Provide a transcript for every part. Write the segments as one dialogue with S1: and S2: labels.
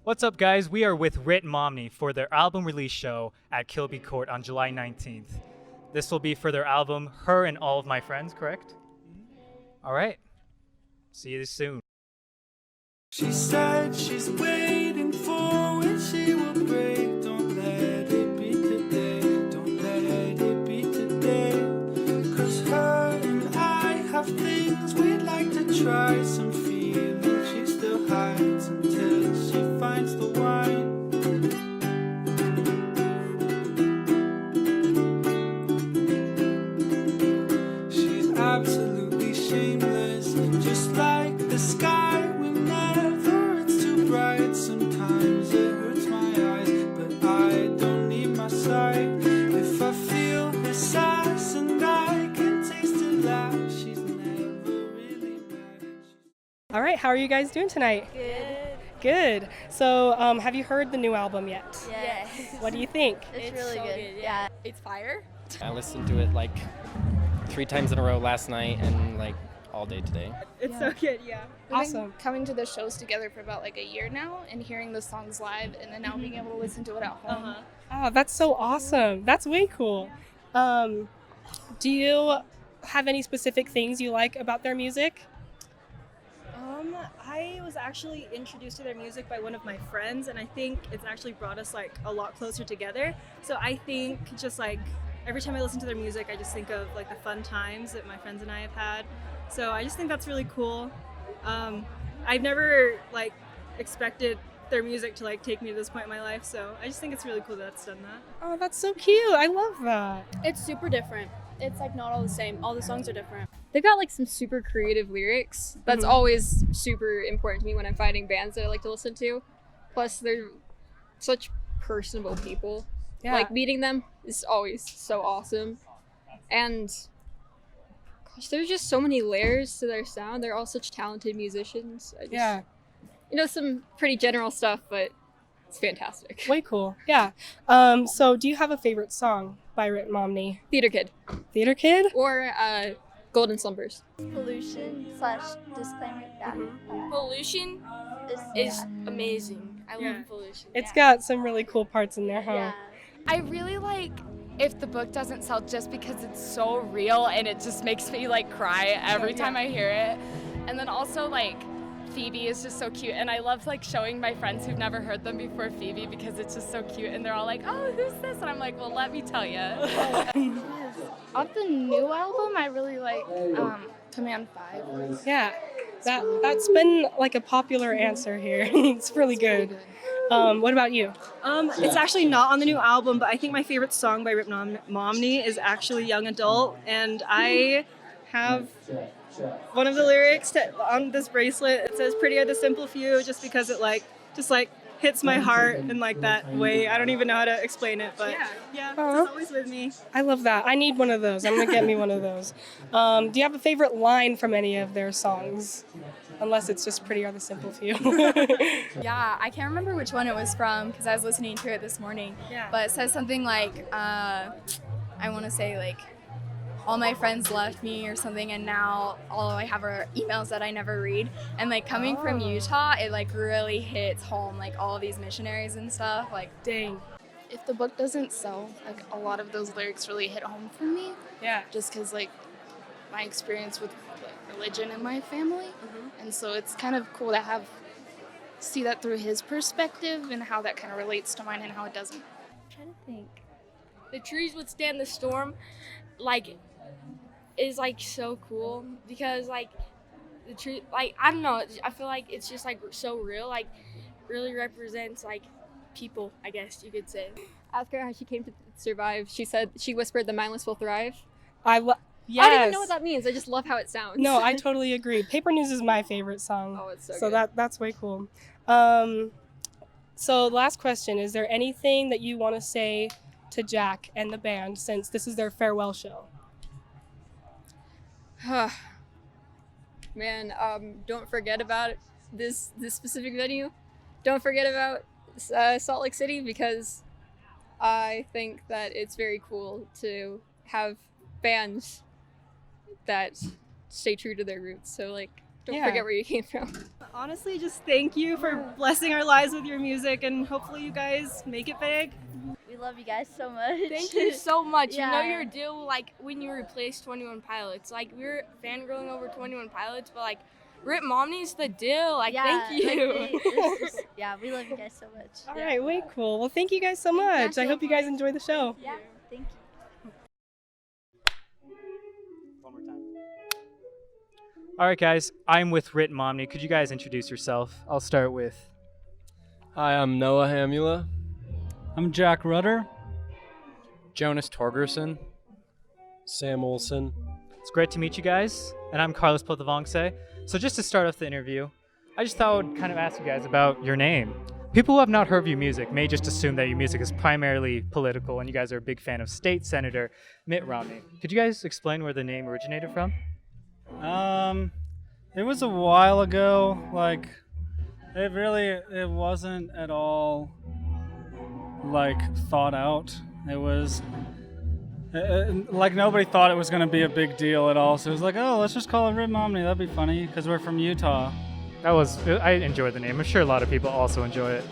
S1: What's up, guys? We are with Ritt Momney for their album release show at Kilby Court on July 19th. This will be for their album, Her and All of My Friends, correct? All right. See you soon.
S2: She said she's waiting for when she will break. Don't let it be today. Don't let it be today. 'Cause her and I have things we'd like to try. Some feelings she still hides until she finds the wine. She's absolutely shameless, just like the sky. Whenever it's too bright, sometimes it hurts my eyes, but I don't need my sight. If I feel her sass and I can taste her laugh, she's never really mad.
S3: All right, how are you guys doing tonight?
S4: Good.
S3: Good. So, have you heard the new album yet?
S4: Yes.
S3: What do you think?
S4: It's really
S5: so
S4: good. Yeah. It's fire.
S5: I listened to it like 3 times in a row last night and like all day today.
S3: It's so good, yeah.
S6: We've
S3: Awesome.
S6: been coming to the shows together for about like a year now and hearing the songs live and then now being able to listen to it at home.
S3: Oh, that's so awesome. That's way cool. Do you have any specific things you like about their music?
S7: I was actually introduced to their music by one of my friends, and I think it's actually brought us like a lot closer together. So I think just like every time I listen to their music, I just think of like the fun times that my friends and I have had. So I just think that's really cool. I've never like expected their music to like take me to this point in my life, so I just think it's really cool that it's done that.
S3: Oh, that's so cute. I love that.
S8: It's super different. It's like not all the same. All the songs are different.
S9: They've got like some super creative lyrics. That's always super important to me when I'm finding bands that I like to listen to. Plus, they're such personable people.
S3: Yeah.
S9: Like meeting them is always so awesome. And gosh, there's just so many layers to their sound. They're all such talented musicians.
S3: Yeah.
S9: You know, some pretty general stuff, but it's fantastic.
S3: Way cool. Yeah. So do you have a favorite song by Ritt Momney?
S9: Theater Kid.
S3: Theater Kid?
S9: Or Golden Slumbers.
S4: Pollution / disclaimer. Yeah.
S8: Pollution
S4: Is
S8: is amazing. I love pollution.
S3: It's got some really cool parts in there, huh?
S4: yeah.
S10: I really like If the Book Doesn't Sell just because it's so real and it just makes me like cry every time I hear it. And then also like Phoebe is just so cute, and I love like showing my friends who've never heard them before Phoebe because it's just so cute, and they're all like, "Oh, who's this?" And I'm like, "Well, let me tell you."
S6: Off the new album, I really like Command 5.
S3: Yeah. That's been like a popular answer here. It's really good. What about you?
S7: It's actually not on the new album, but I think my favorite song by Ritt Momney is actually Young Adult, and I have one of the lyrics on this bracelet. It says "Pretty are the simple few," just because it just hits my heart in like that way. I don't even know how to explain it, but yeah, it's always with me.
S3: I love that. I need one of those. I'm gonna get me one of those. Do you have a favorite line from any of their songs? Unless it's just "Pretty are the simple few."
S10: Yeah, I can't remember which one it was from because I was listening to it this morning.
S3: Yeah.
S10: But it says something like, I want to say like, all my friends left me or something, and now all I have are emails that I never read. And like coming from Utah, it like really hits home, like all these missionaries and stuff. Like,
S3: Dang.
S6: If the book doesn't sell, like a lot of those lyrics really hit home for me.
S3: Yeah.
S6: Just because like my experience with like, religion in my family. And so it's kind of cool to see that through his perspective and how that kind of relates to mine and how it doesn't.
S8: I'm trying to think. The trees withstand the storm, like, is like so cool because like the tree, like I don't know. I feel like it's just like so real. Like, really represents like people, I guess you could say.
S9: Ask her how she came to survive. She said she whispered, "The mindless will thrive."
S3: Yes.
S9: I don't even know what that means. I just love how it sounds.
S3: No, I totally agree. Paper News is my favorite song.
S9: Oh, it's so
S3: So
S9: good.
S3: that's way cool. So last question, is there anything that you want to say to Jack and the band since this is their farewell show?
S9: Man, don't forget about this specific venue. Don't forget about Salt Lake City, because I think that it's very cool to have bands that stay true to their roots. So like, Don't
S3: Yeah.
S9: forget where you came from.
S7: Honestly, just thank you for blessing our lives with your music, and hopefully you guys make it big.
S4: We love you guys so much.
S8: Thank you so much. You know
S4: Yeah.
S8: your deal, like when you replaced 21 Pilots. Like we were fangirling over 21 Pilots, but like Ritt Momney's the deal. Like
S4: Yeah,
S8: thank you.
S4: Yeah, we love you guys so much.
S3: All right, way cool. Well, thank you guys so much. I hope you guys enjoy the show.
S4: Yeah, thank you.
S1: One more time. All right, guys. I'm with Ritt Momney. Could you guys introduce yourself? I'll start with.
S5: Hi, I'm Noah Hamula.
S11: I'm Jack Rutter.
S5: Jonas Torgersen.
S11: Sam Olson.
S1: It's great to meet you guys. And I'm Carlos Phouthavongsay. So just to start off the interview, I just thought I would kind of ask you guys about your name. People who have not heard of your music may just assume that your music is primarily political and you guys are a big fan of State Senator Mitt Romney. Could you guys explain where the name originated from?
S11: It was a while ago. Like, it wasn't at all like thought out. It was like nobody thought it was going to be a big deal at all. So it was like, oh, let's just call it Ritt Momney. That'd be funny because we're from Utah.
S1: I enjoyed the name. I'm sure a lot of people also enjoy it.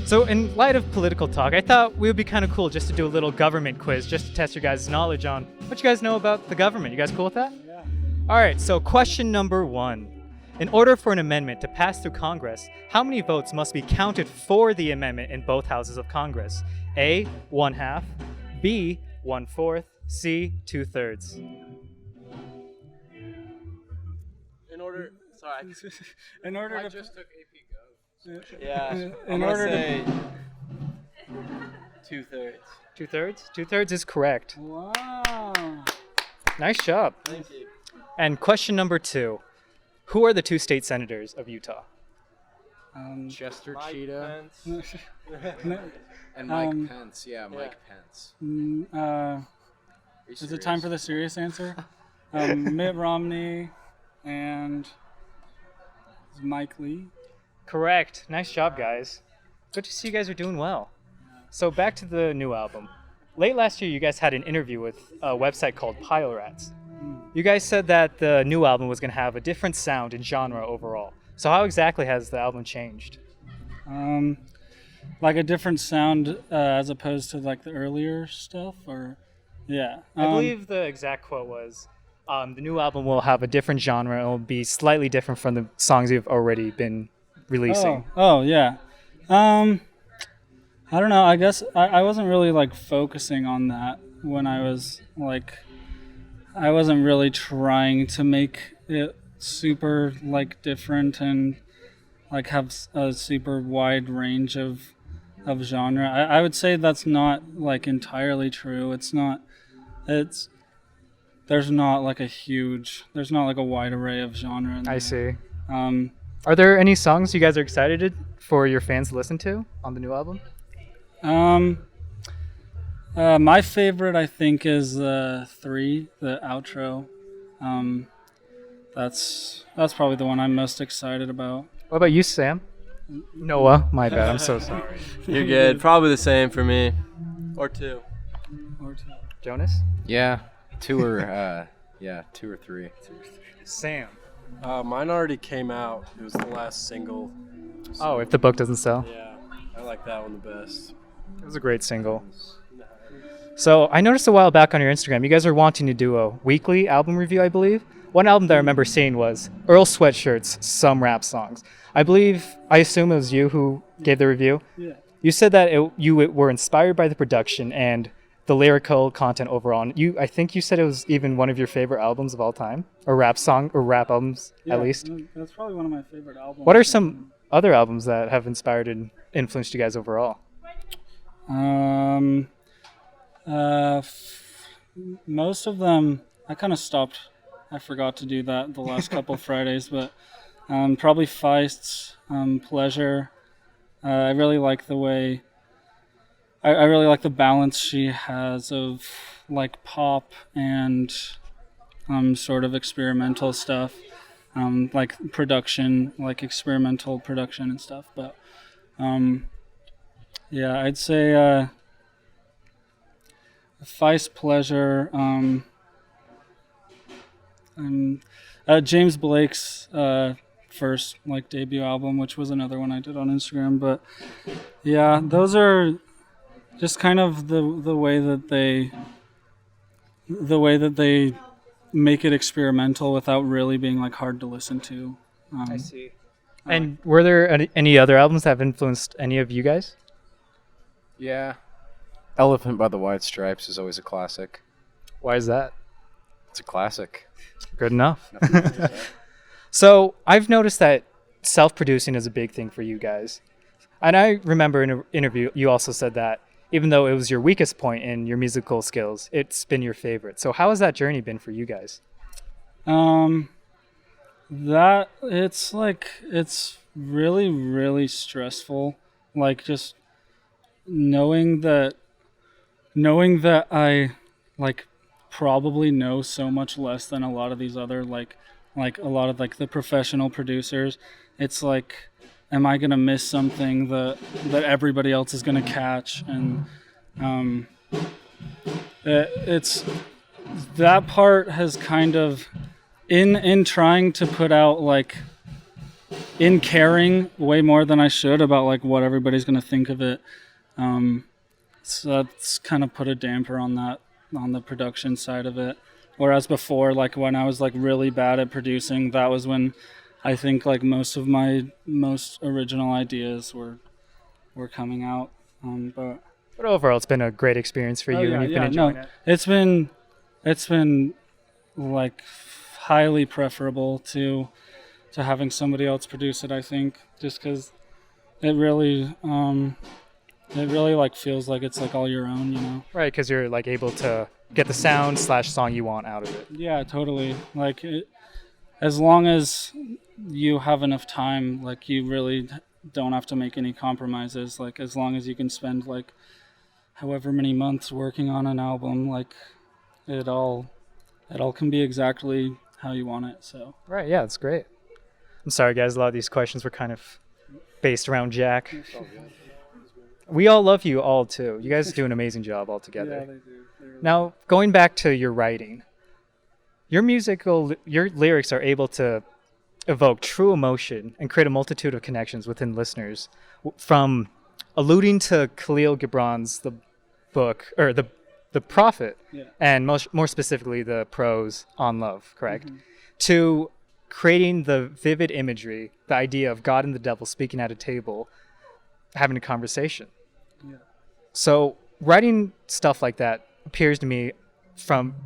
S1: So in light of political talk, I thought it would be kind of cool just to do a little government quiz just to test your guys' knowledge on what you guys know about the government. You guys cool with that?
S11: Yeah.
S1: All right, so question number 1. In order for an amendment to pass through Congress, how many votes must be counted for the amendment in both houses of Congress? A, 1/2, B, 1/4, C, 2/3.
S11: In order to
S5: just took AP Gov.
S11: yeah,
S5: I'm gonna say 2/3.
S1: 2/3? 2/3 is correct.
S11: Wow.
S1: Nice job.
S5: Thank you.
S1: And question number 2. Who are the 2 state senators of Utah?
S5: Chester
S11: Mike
S5: Cheetah
S11: Pence.
S5: and Mike Pence. Yeah, Mike Pence.
S11: Is it time for the serious answer? Mitt Romney and Mike Lee.
S1: Correct. Nice job, guys. Good to see you guys are doing well. So back to the new album. Late last year, you guys had an interview with a website called Pile Rats. You guys said that the new album was going to have a different sound and genre overall. So how exactly has the album changed?
S11: Like a different sound as opposed to like the earlier stuff, or yeah.
S1: I believe the exact quote was, the new album will have a different genre. It will be slightly different from the songs you've already been releasing.
S11: Oh yeah. I don't know. I guess I wasn't really like focusing on that when I was like, I wasn't really trying to make it super like different and like have a super wide range of genre. I would say that's not like entirely true. There's not like a wide array of genre.
S1: I see. Are there any songs you guys are excited for your fans to listen to on the new album?
S11: My favorite, I think, is 3, the outro. That's probably the one I'm most excited about.
S1: What about you, Sam? Noah, my bad. I'm so sorry.
S12: You're good. Probably the same for me. Or 2.
S1: Jonas?
S5: Yeah, 2 or 2 or 3.
S1: Sam.
S12: Mine already came out. It was the last single.
S1: Oh, if the book doesn't sell.
S12: Yeah, I like that one the best.
S1: It was a great single. So I noticed a while back on your Instagram, you guys are wanting to do a weekly album review, I believe. One album that I remember seeing was Earl Sweatshirt's Some Rap Songs. I assume it was you who gave the review.
S11: Yeah.
S1: You said that you were inspired by the production and the lyrical content overall. And I think you said it was even one of your favorite albums of all time, or rap albums at least.
S11: That's probably one of my favorite albums.
S1: What are some other albums that have inspired and influenced you guys overall?
S11: Most of them, I kind of stopped. I forgot to do that the last couple Fridays, but probably Feist's, Pleasure. I really like the way. I really like the balance she has of like pop and sort of experimental stuff, like production, like experimental production and stuff. But yeah, I'd say Feist, Pleasure. James Blake's first like debut album, which was another one I did on Instagram. But yeah, those are just kind of the way that they make it experimental without really being like hard to listen to.
S1: I see. And were there any other albums that have influenced any of you guys?
S13: Yeah. Elephant by the White Stripes is always a classic.
S1: Why is that?
S13: It's a classic.
S1: Good enough. So I've noticed that self-producing is a big thing for you guys. And I remember in an interview, you also said that even though it was your weakest point in your musical skills, it's been your favorite. So how has that journey been for you guys?
S11: That it's really, really stressful. Like just knowing that I like probably know so much less than a lot of these other like a lot of like the professional producers. It's like, am I gonna miss something that everybody else is gonna catch? And it's that part has kind of in trying to put out like in caring way more than I should about like what everybody's gonna think of it. So that's kind of put a damper on that, on the production side of it. Whereas before, like when I was like really bad at producing, that was when I think like most of my most original ideas were coming out. But
S1: overall, it's been a great experience for you, and you've been enjoying it.
S11: It's been like highly preferable to having somebody else produce it. I think just because it really like feels like it's like all your own, you know.
S1: Right, because you're like able to get the sound / song you want out of it.
S11: Yeah, totally. Like as long as you have enough time, like you really don't have to make any compromises. Like as long as you can spend like however many months working on an album, like it all can be exactly how you want it. So
S1: right, yeah, it's great. I'm sorry guys, a lot of these questions were kind of based around Jack. We all love you all too. You guys do an amazing job all together.
S11: Yeah, they do.
S1: Now, going back to your writing, your lyrics are able to evoke true emotion and create a multitude of connections within listeners, from alluding to Khalil Gibran's The Book, or the Prophet, and more specifically the prose on love, correct? Mm-hmm. To creating the vivid imagery, the idea of God and the devil speaking at a table, having a conversation. Yeah. So writing stuff like that appears to me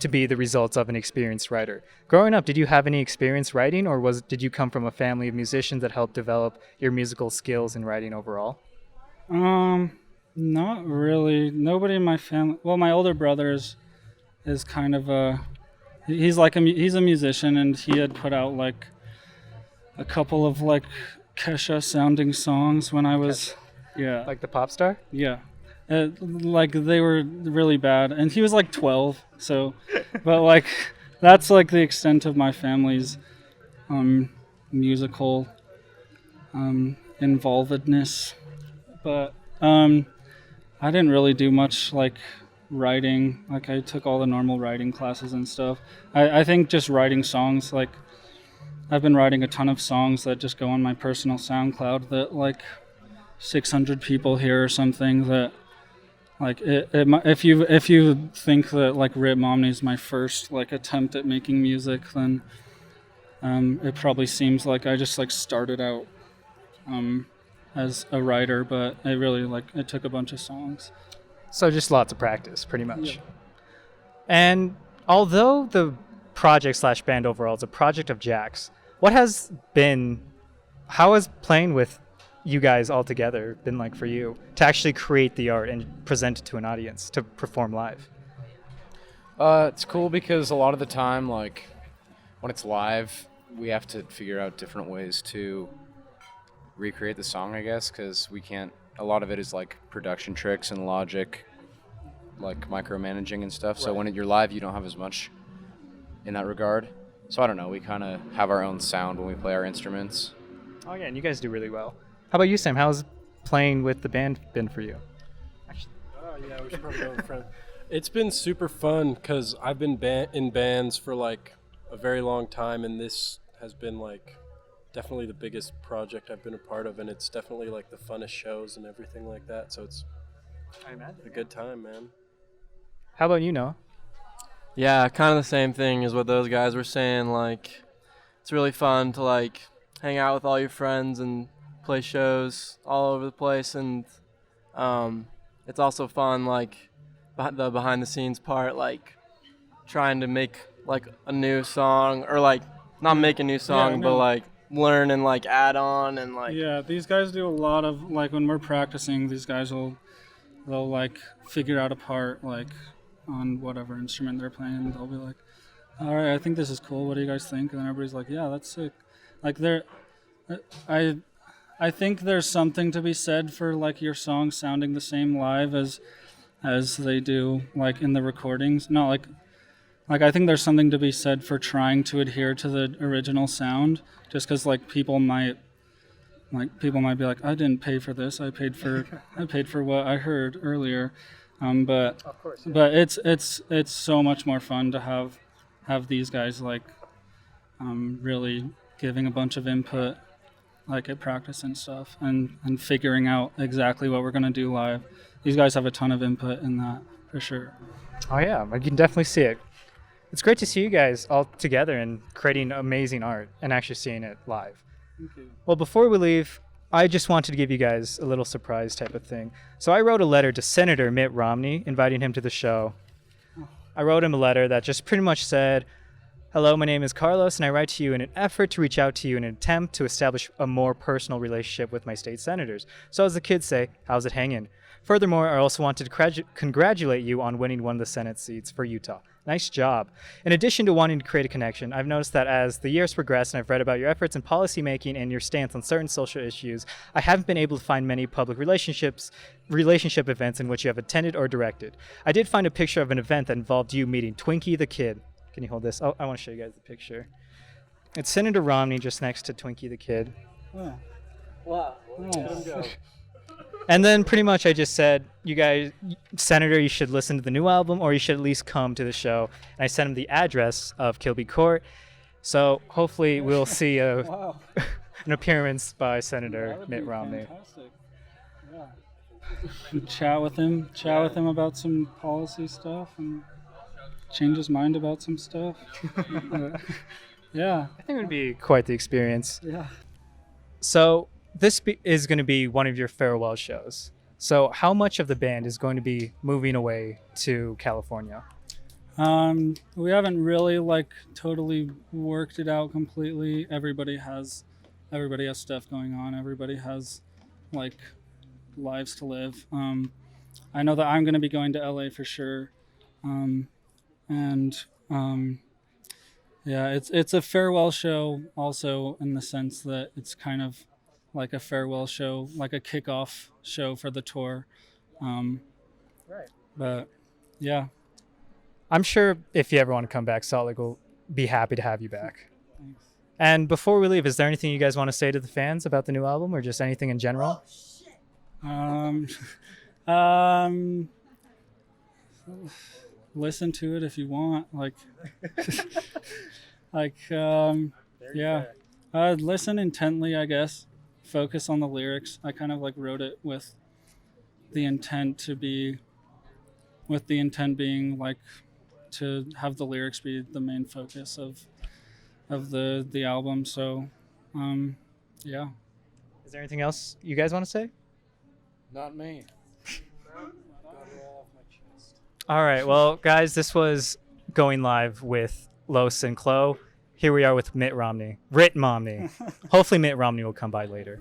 S1: to be the results of an experienced writer. Growing up, did you have any experience writing, or did you come from a family of musicians that helped develop your musical skills in writing overall?
S11: Not really. Nobody in my family. Well, my older brother is kind of he's a musician, and he had put out like a couple of like Kesha sounding songs when I was
S1: like the pop star.
S11: Yeah. Like they were really bad, and he was like 12, so but like that's like the extent of my family's musical involvedness. But I didn't really do much like writing. Like I took all the normal writing classes and stuff. I think just writing songs, like I've been writing a ton of songs that just go on my personal SoundCloud that like 600 people hear or something. That like if you think that like Ritt Momney is my first like attempt at making music, then it probably seems like I just like started out as a writer, but it took a bunch of songs.
S1: So just lots of practice, pretty much. Yeah. And although the project / band overall is a project of Jack's, how has playing with you guys all together been like for you to actually create the art and present it to an audience to perform live?
S13: It's cool because a lot of the time, like when it's live, we have to figure out different ways to recreate the song, I guess, because we can't. A lot of it is like production tricks and logic, like micromanaging and stuff. Right. So when you're live, you don't have as much in that regard. So I don't know. We kind of have our own sound when we play our instruments.
S1: Oh yeah, and you guys do really well. How about you, Sam? How's playing with the band been for you?
S12: Yeah, we should probably go in front. It's been super fun because I've been in bands for like a very long time, and this has been like definitely the biggest project I've been a part of, and it's definitely like the funnest shows and everything like that. So it's a good time, man.
S1: How about you, Noah?
S14: Yeah, kind of the same thing as what those guys were saying. Like, it's really fun to like hang out with all your friends and play shows all over the place, and it's also fun like the behind the scenes part, like trying to make like a new song, or like not make a new song, but like learn and like add on and like.
S11: Yeah, these guys do a lot of like when we're practicing. These guys they'll like figure out a part like on whatever instrument they're playing. They'll be like, "All right, I think this is cool. What do you guys think?" And then everybody's like, "Yeah, that's sick." Like I think there's something to be said for like your songs sounding the same live as they do like in the recordings. No, like I think there's something to be said for trying to adhere to the original sound, just because like people might be like, I didn't pay for this, I paid for what I heard earlier, but of course, yeah. But it's so much more fun to have these guys like really giving a bunch of input like at practice and stuff, and figuring out exactly what we're gonna do live. These guys have a ton of input in that for sure.
S1: Oh yeah, I can definitely see it. It's great to see you guys all together and creating amazing art and actually seeing it live.
S11: Thank you.
S1: Well, before we leave, I just wanted to give you guys a little surprise type of thing. So I wrote a letter to Senator Mitt Romney, inviting him to the show. I wrote him a letter that just pretty much said, "Hello, my name is Carlos, and I write to you in an effort to reach out to you in an attempt to establish a more personal relationship with my state senators. So as the kids say, how's it hanging? Furthermore, I also wanted to congratulate you on winning one of the Senate seats for Utah. Nice job. In addition to wanting to create a connection, I've noticed that as the years progress and I've read about your efforts in policymaking and your stance on certain social issues, I haven't been able to find many public relationship events in which you have attended or directed. I did find a picture of an event that involved you meeting Twinkie the Kid." Can you hold this? Oh, I want to show you guys the picture. It's Senator Romney just next to Twinkie the Kid.
S11: Oh.
S14: Wow.
S11: Nice.
S1: And then pretty much I just said, you guys, Senator, you should listen to the new album, or you should at least come to the show. And I sent him the address of Kilby Court. So hopefully we'll see
S11: Wow.
S1: an appearance by Senator
S11: That would
S1: Mitt
S11: be
S1: Romney.
S11: Fantastic. Yeah. Chat with him about some policy stuff and change his mind about some stuff. Yeah.
S1: I think it would be quite the experience.
S11: Yeah.
S1: So this is going to be one of your farewell shows. So how much of the band is going to be moving away to California?
S11: We haven't really like totally worked it out completely. Everybody has stuff going on. Everybody has like lives to live. I know that I'm going to be going to LA for sure. Yeah, it's a farewell show also in the sense that it's kind of like a farewell show, like a kickoff show for the tour.
S1: Right.
S11: But yeah.
S1: I'm sure if you ever want to come back, Salt Lake will be happy to have you back.
S11: Thanks.
S1: And before we leave, is there anything you guys want to say to the fans about the new album, or just anything in general?
S11: Listen to it if you want. Listen intently, I guess. Focus on the lyrics. I kind of like wrote it with the intent being like to have the lyrics be the main focus of the album. So, yeah.
S1: Is there anything else you guys want to say?
S13: Not me.
S1: All right. Well, guys, this was Going Live with Los and Chlo. Here we are with Ritt Momney. Hopefully Mitt Romney will come by later.